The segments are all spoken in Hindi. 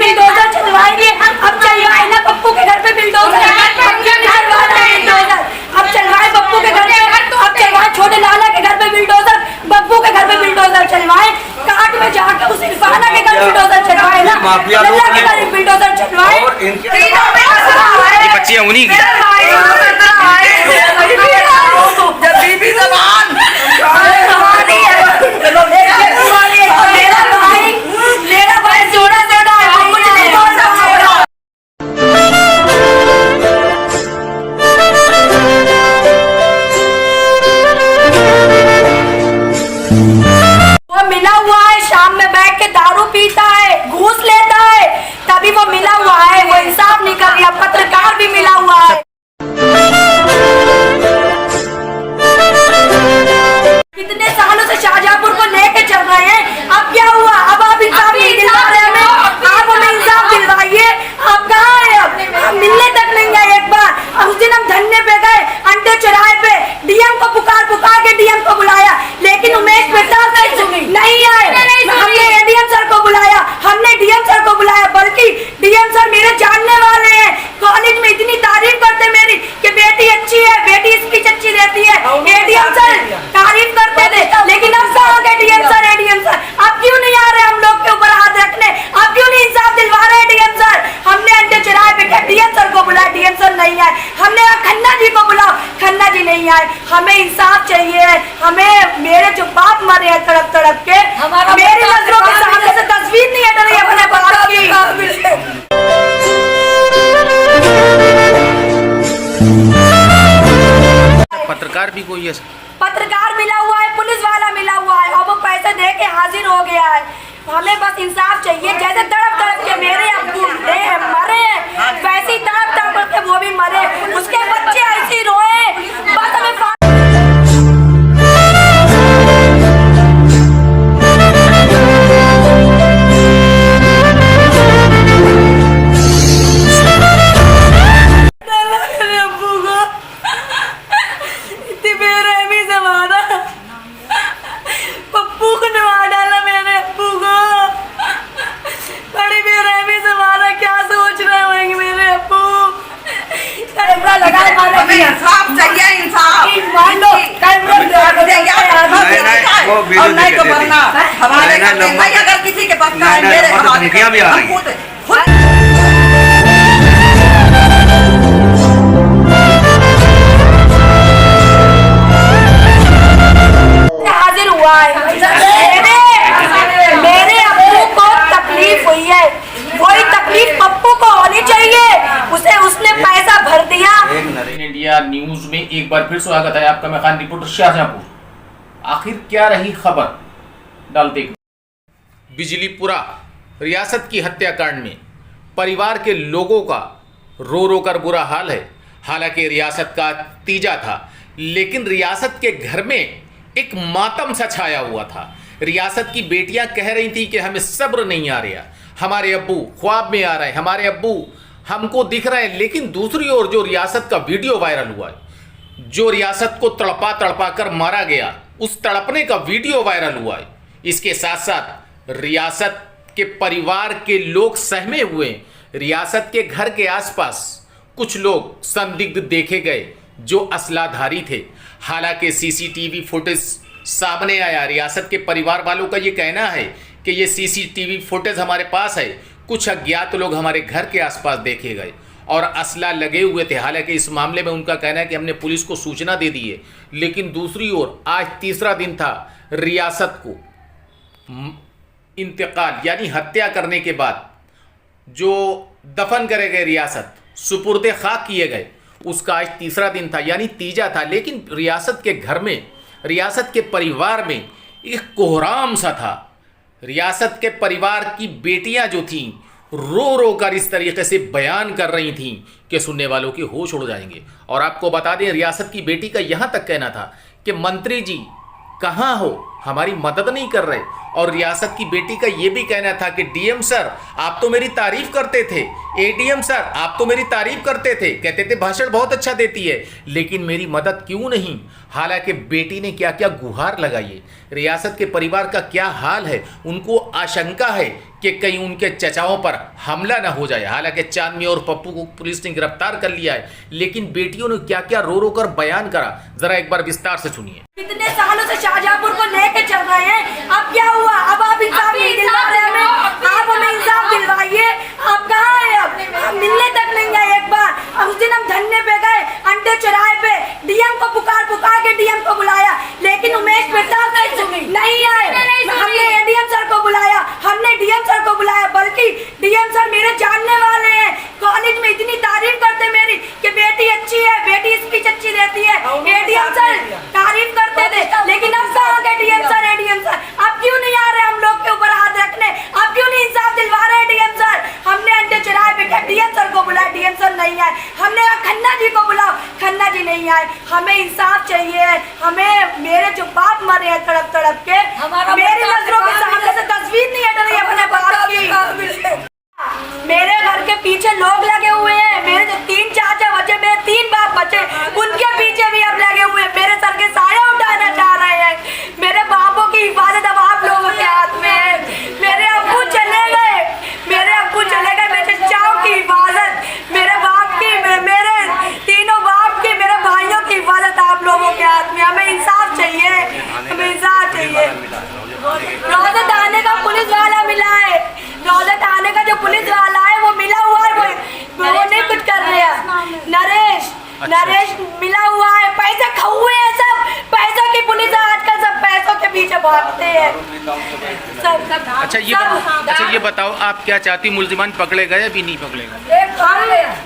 बिल्डोजर चलवाएंगे। अब चलवाए ना पप्पू के घर पे बिल्डोजर, अब चलवाए पप्पू के घर पे, अब चलवाए छोटे लाला के घर पे बिल्डोजर, बप्पू के घर पे बिल्डोजर चलवाए, काट में जाके उस इरफाना के घर बिल्डोजर चलवाए ना, लल्ला के घर बिल्डोजर चलवाए। ये बच्चियां उन्हीं की मेरा भाई जोड़ा जोड़ा है, कुछ नहीं बोल सकता। वो मिला हुआ है, शाम में बैठ के दारू पीता है, घूस लेता है, तभी वो मिला हुआ है, वो इंसाफ नहीं कर रहा। पत्रकार भी मिला हुआ है। कितने सालों से शाहजहांपुर को लेके चल रहे हैं, अब क्या हुआ? अब आप इंसाफ नहीं दिलवा रहे हमें, आप हमें इंसाफ दिलवाइए। आप कहाँ हैं? अब मिलने तक नहीं गए एक बार। उस दिन हम धरने पे गए, अंडे चौराहे पे, डीएम को पुकार के डीएम को बुलाया, लेकिन उमेश प्रताप नहीं आए। हमने एडीएम सर को बुलाया, हमने डीएम सर को बुलाया, बल्कि डीएम सर मेरे जानने वाले हैं, कॉलेज में इतनी तारीफ करते मेरी कि बेटी अच्छी है, बेटी स्पीच अच्छी देती है, एडीएम सर तारीफ करते थे। लेकिन अब कहाँ गए डीएम सर? एडीएम सर अब क्यों नहीं आ रहे हम लोग के ऊपर हाथ रखने? अब क्यों नहीं इंसाफ दिलवा रहे डीएम सर? हमने अंडे चौराहे पे डीएम सर को बुलाया, डीएम सर नहीं आए। हमने खन्ना जी को बुलाओ, खन्ना जी नहीं आए। हमें इंसाफ चाहिए। हमें, मेरे जो बाप मरे हैं तड़प तड़प के, मेरी नजरों के सामने से तस्वीर नहीं हट रही अपने बाप की। पत्रकार भी कोई है? पत्रकार मिला हुआ है, पुलिस वाला मिला हुआ है, और वो पैसे दे के हाजिर हो गया है। हमें बस इंसाफ चाहिए। जैसे तड़प तड़प के मेरे अब्बू मरे, वैसे ही तड़प तड़प के वो भी मरे, उसके बच्चे ऐसे रोए। बस हमें अगर किसी के पास धमकियां भी आ रही हैं। हाजिर हुआ है। मेरे अब्बू को तकलीफ हुई है, वही तकलीफ पप्पू को होनी चाहिए। उसने पैसा भर दिया। इंडिया न्यूज में एक बार फिर स्वागत है आपका। मैं खान रिपोर्टर शाहजहांपुर। आखिर क्या रही खबर, डालते बिजलीपुरा रियासत की हत्याकांड में परिवार के लोगों का रो रो कर बुरा हाल है। हालांकि रियासत का तीजा था, लेकिन रियासत के घर में एक मातम सा छाया हुआ था। रियासत की बेटियां कह रही थी कि हमें सब्र नहीं आ रहा, हमारे अब्बू ख्वाब में आ रहे हैं, हमारे अब्बू हमको दिख रहे हैं। लेकिन दूसरी ओर जो रियासत का वीडियो वायरल हुआ है, जो रियासत को तड़पा तड़पा कर मारा गया, उस तड़पने का वीडियो वायरल हुआ है। इसके साथ साथ रियासत के परिवार के लोग सहमे हुए हैं। रियासत के घर के आसपास कुछ लोग संदिग्ध देखे गए जो असलाधारी थे। हालांकि सीसीटीवी फुटेज सामने आया। रियासत के परिवार वालों का ये कहना है कि ये सीसीटीवी फुटेज हमारे पास है, कुछ अज्ञात लोग हमारे घर के आसपास देखे गए और असला लगे हुए थे। हालांकि इस मामले में उनका कहना है कि हमने पुलिस को सूचना दे दी है। लेकिन दूसरी ओर आज तीसरा दिन था रियासत को इंतकाल यानी हत्या करने के बाद जो दफन करे गए, रियासत सुपुर्दे खाक किए गए, उसका आज तीसरा दिन था यानी तीजा था। लेकिन रियासत के घर में, रियासत के परिवार में एक कोहराम सा था। रियासत के परिवार की बेटियां जो थीं रो रो कर इस तरीके से बयान कर रही थीं कि सुनने वालों की होश उड़ जाएंगे। और आपको बता दें, रियासत की बेटी का यहाँ तक कहना था कि मंत्री जी कहाँ हो, हमारी मदद नहीं कर रहे। और रियासत की बेटी का ये भी कहना था कि डीएम सर आप तो मेरी तारीफ करते थे, एडीएम सर आप तो मेरी तारीफ करते थे, कहते थे भाषण बहुत अच्छा देती है, लेकिन मेरी मदद क्यों नहीं। हालांकि बेटी ने क्या क्या गुहार लगाई है, रियासत के परिवार का क्या हाल है, उनको आशंका है कि कहीं उनके चचाओं पर हमला ना हो जाए। हालांकि चांदनी और पप्पू को पुलिस ने गिरफ्तार कर लिया है, लेकिन बेटियों ने क्या क्या रो रो कर बयान करा, जरा एक बार विस्तार से सुनिए। कितने सालों से शाहजहांपुर को लेके चल रहे हैं, अब क्या हुआ? अब आप इंसाफ नहीं दिलवा रहे हमें, आप हमें इंसाफ दिलवाइए। आप कहाँ हैं? अब हम मिलने तक नहीं गए एक बार। उस दिन हम धरने पे गए, अंडे चौराहे पे, डीएम को पुकार के डीएम को बुलाया, लेकिन उमेश प्रताप नहीं आए। हमने एडीएम सर को बुलाया, हमने डीएम सर को बुलाया, बल्कि डीएम सर मेरे जानने वाले हैं, कॉलेज में इतनी तारीफ करते मेरी कि बेटी अच्छी है, बेटी स्पीच अच्छी देती है, एडीएम सर तारीफ करते थे। लेकिन अब कहाँ गए डीएम सर, एडीएम सर? अब क्यों नहीं आ रहे हम लोग के ऊपर हाथ रखने? अब क्यों नहीं इंसाफ दिलवा रहे डीएम सर? हमने अंडे चौराहे पे डीएम सर को बुलाया, डीएम सर नहीं आए। हमने खन्ना जी को बुलाओ, खन्ना जी नहीं आए। हमें इंसाफ चाहिए। हमें, मेरे जो बाप मरे हैं तड़प तड़प के, मेरी नजरों के सामने से तस्वीर नहीं हट रही अपने बाप की। मेरे घर के पीछे लोग लगे हुए हैं, मेरे जो 3 चाचा बचे, मेरे 3 बाप बचे, उनके पीछे भी अब लगे हुए हैं, मेरे सर के साया उठाना चाह रहे हैं। मेरे बापों की हिफाजत अब आप लोगों के हाथ में है। मेरे अब्बू चले गए, मेरे चचाओं की हिफाजत, मेरे बाप की, मेरे तीनों बाप की, मेरे भाइयों की हिफाजत आप लोगों के हाथ में। हमें इंसाफ चाहिए, हमें इंसाफ चाहिए। रोजा थाने का पुलिस वाला मिला है, रोजा थाने का जो पुलिस वाला है वो मिला हुआ है, वो नहीं कुछ कर रहे हैं। नरेश मिला हुआ है, पैसे खौए हैं सब, पैसों की पुलिस है आजकल, सब पैसों के पीछे भागते हैं सब। अच्छा ये बताओ आप क्या चाहती, मुल्जिमान पकड़े गए भी नहीं पकड़े गए? हम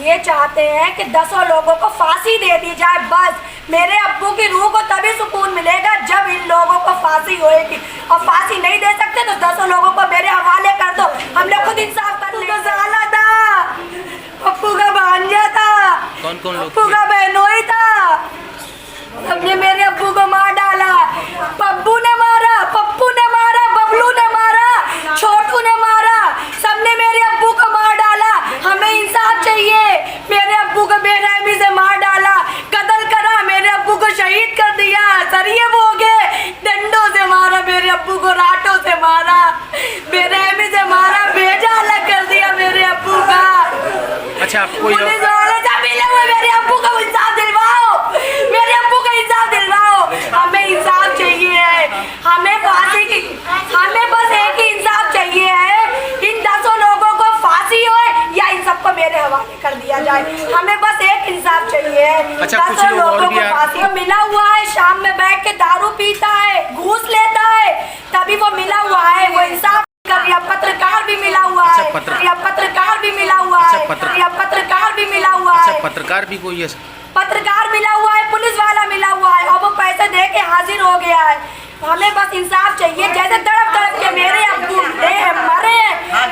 ये चाहते हैं कि 10 लोगों को फांसी दे दी जाए बस। मेरे अब्बू की रूह को तभी सुकून मिलेगा जब इन लोगों को फांसी होएगी, और फांसी नहीं दे सकते तो 10 लोगों को मेरे हवाले कर दो, हम लोग खुद इंसाफ कर लेंगे। साला था, पप्पू का भांजा था, कौन लोग? पप्पू का बहनोई था, सबने मेरे अब्बू को मार डाला। पप्पू ने मारा, पप्पू ने मारा, बबलू ने मारा, छोटू ने मारा, सबने मेरे अब्बू को मार डाला। हमें इंसाफ चाहिए। मेरे अब्बू को बेरहमी से मार डाला, कत्ल करा, मेरे अब्बू को शहीद कर दिया, सरिये बोगे, डंडों से मारा, मेरे अब्बू को राटों से मारा, बेरहमी से मारा, भेजा अलग कर दिया मेरे अब्बू का। अच्छा आपको पुलिस वाले सब मिले हुए, मेरे अब्बू को इंसाफ दिलवाओ, मेरे अब्बू को इंसाफ दिलवाओ। हमें इंसाफ चाहिए है, हमें फांसी की, हमें बस एक ही इंसाफ चाहिए है, इन 10 लोगों को फांसी हो या इन सबको मेरे हवाले कर दिया जाए। हमें बस एक इंसाफ चाहिए है। अच्छा, 10 लोगों को फांसी मिला हुआ है, शाम में बैठ के दारू पीता है, घूस लेता है, तभी वो मिला हुआ है, वो इंसाफ कर रहा। पत्रकार भी मिला हुआ है, पत्रकार भी मिला हुआ है, पत्रकार भी मिला हुआ है, पत्रकार भी कोई है? पत्रकार मिला हुआ है, पुलिस वाला मिला हुआ है, और वो पैसे दे के हाजिर हो गया है। हमें बस इंसाफ चाहिए। जैसे तड़प तड़प के मेरे अब्बू मरे,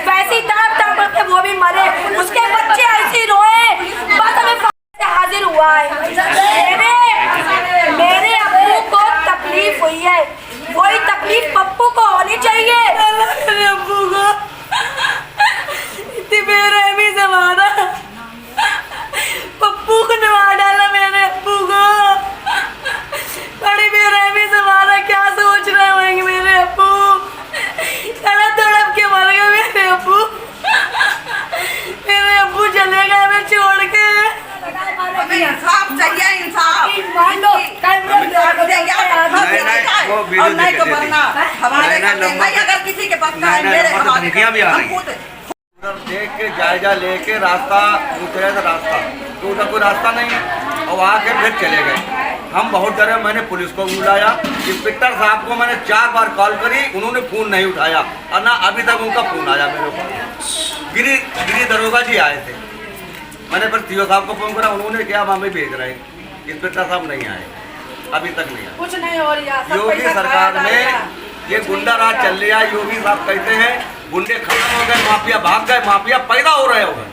वैसे ही तड़प तड़प के वो भी मरे, उसके बच्चे ऐसे रोए, बस हमें फांसी से हाजिर हुआ है। मेरे अब्बू को तकलीफ हुई है, वही तकलीफ पप्पू को होनी चाहिए। मेरे अब्बू को इतनी बेरहमी से मारा, पप्पू को मार डाला, मेरे अब्बू को बड़ी बेरहमी से मारा। क्या सोच रहे होंगे मेरे अब्बू, तड़प तड़प के मर गए मेरे अब्बू। मेरे अब्बू चले गए हमें छोड़ के। इंसाफ चाहिए, इंसाफ। अगर किसी के पास देख के जायजा लेके रास्ता पूछ रहे थे, रास्ता तो उधर कोई रास्ता नहीं है, और आके फिर चले गए। हम बहुत डरे, मैंने पुलिस को बुलाया, इंस्पेक्टर साहब को मैंने 4 बार कॉल करी, उन्होंने फ़ोन नहीं उठाया, और ना अभी तक उनका फ़ोन आया मेरे ऊपर। गिरी दरोगा जी आए थे, मैंने फिर सीओ साहब को फ़ोन करा, उन्होंने क्या हमें भेज रहे हैं, इंस्पेक्टर साहब नहीं आए, अभी तक नहीं आए। कुछ नहीं हो रहा। योगी सरकार में ये गुंडा राज चल रहा है। योगी साहब कहते हैं गुंडे खत्म हो गए, माफिया भाग गए, माफिया पैदा हो रहे हो गए।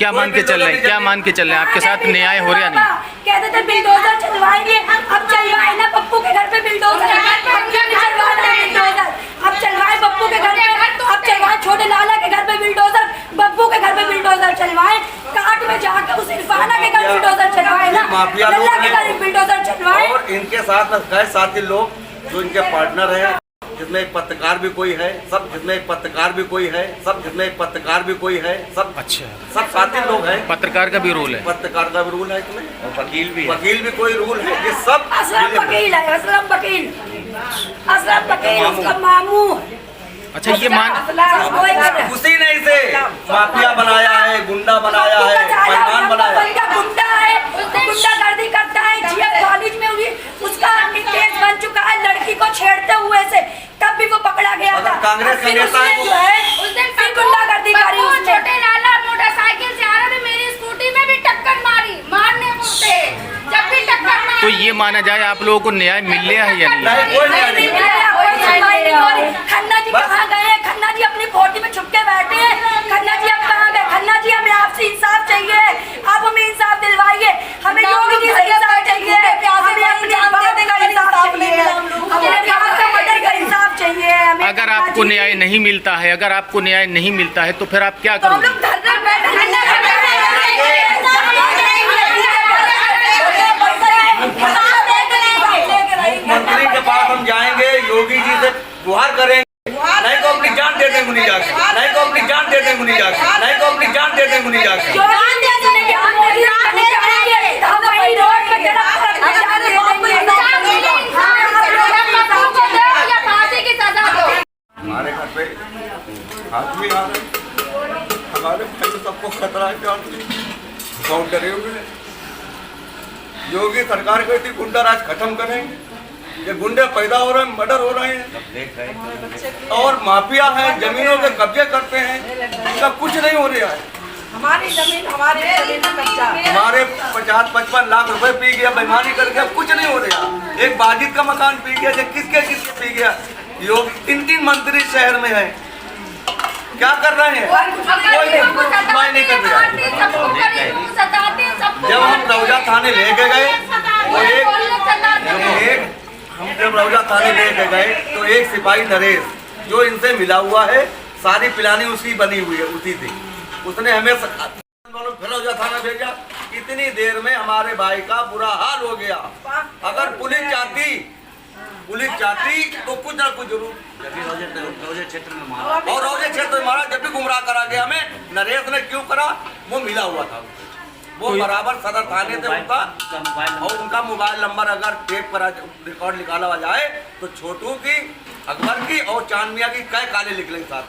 क्या मान के चल रहे हैं, क्या मान के चल रहे हैं? आपके साथ न्याय हो रहा नहीं? कहते थे बिल्डोजर चलवाएंगे, अब चलवाए ना पप्पू के घर पे बिल्डोजर, अब क्यों नहीं चलवा रहे बिल्डोजर? अब चलवाए पप्पू के घर पे, अब चलवाए छोटे लाला के घर पे बिल्डोजर, बब्बू के घर पे बिल्डोजर चलवाए, काट में जाकर उस इरफाना के घर बिल्डोजर चलवाए ना, लल्ला के घर बिल्डोजर चलवाए। और इनके साथ में गए साथी लोग जो इनके पार्टनर है, जिसमें एक पत्रकार भी कोई है, सब जिसमें एक पत्रकार भी कोई है, सब जिसमें एक पत्रकार भी कोई है, सब अच्छा, सब साथी लोग हैं। पत्रकार का भी रोल है? पत्रकार का भी रूल है इसमें, और वकील भी है। वकील भी कोई रूल है, ये सब असलम वकील है, असलम वकील, असलम वकील उसका मामू। अच्छा, ये मान उसी ने इसे माफिया बनाया है, गुंडा बनाया है, पैमान बनाया है। गुंडा है, गुंडागर्दी करता है। जीएफ कॉलेज में हुई उसका केस बन चुका है लड़की को छेड़ते हुए से, तब भी वो पकड़ा गया था। कांग्रेस का फिर नेता उसने है जो है उस दिन फिर गुंडागर्दी करी उसने। छोटे लाला मोटरसाइकिल से आ रहे थे, मेरी स्कूटी में भी टक्कर मारी, मारने मुझसे जब भी टक्कर मारी। तो ये माना जाए आप लोगों को न्याय मिल रहा है या नहीं? नहीं, कोई न्याय नहीं। खन्ना जी कहाँ गए? खन्ना जी अपनी कोठी में छुप के बैठे हैं। खन्ना जी अब कहाँ गए? खन्ना जी हमें आपसे इंसाफ चाहिए, आप हमें इंसाफ दिलवाइए, हमें योगी जी से इंसाफ चाहिए, हमें अपनी बात का इंसाफ चाहिए, हमें बात का मर्डर का इंसाफ चाहिए। हमें अगर आपको न्याय नहीं मिलता है, अगर आपको न्याय नहीं मिलता है तो फिर आप क्या तो हम करोगे? लोग धरने पे मंत्री के पास हम जाएंगे, योगी जी से गुहार करेंगे, नहीं तो अपनी जान दे देंगे उन्हीं जाके, नहीं तो अपनी जान दे देंगे उन्हीं जाके, नहीं तो अपनी जान दे देंगे उन्हीं जाके। हमारे घर पे आदमी आ रहे, हमारे भाई सबको खतरा है, बहुत डरे हुए हैं। योगी सरकार कहती गुंडा राज खत्म करेंगे, ये गुंडे पैदा हो रहे हैं, मर्डर हो रहे हैं और माफिया है, जमीनों के कब्जे करते हैं, इनका कुछ नहीं हो रहा है। हमारी जमीन में कब्जा, हमारे 50-55 लाख रुपए पी गया, बेईमानी करके कुछ नहीं हो रहा। एक बाजिद का मकान पी गया, किसके किसके पी गया। योग 3 मंत्री शहर में है, क्या कर रहे हैं? कोई नहीं कर रहा। जब हम रौजा थाने लेके गए हम जब रौजा थाने लेके गए तो एक सिपाही नरेश जो इनसे मिला हुआ है, सारी प्लानिंग उसकी बनी हुई है, उसी थी, उसने हमें फिर रौजा थाना भेजा। इतनी देर में हमारे भाई का बुरा हाल हो गया। अगर पुलिस चाहती तो कुछ ना कुछ जरूर, रोजे क्षेत्र में मारा और रोजे क्षेत्र में मारा, जब भी गुमराह करा गया हमें। नरेश ने क्यों करा? वो मिला हुआ था, वो बराबर सदर थाने थे उनका, और उनका मोबाइल नंबर अगर टेप पर रिकॉर्ड निकाला जाए तो छोटू की, अकबर की और चांद मियां की कई काले निकलेंगे साथ में।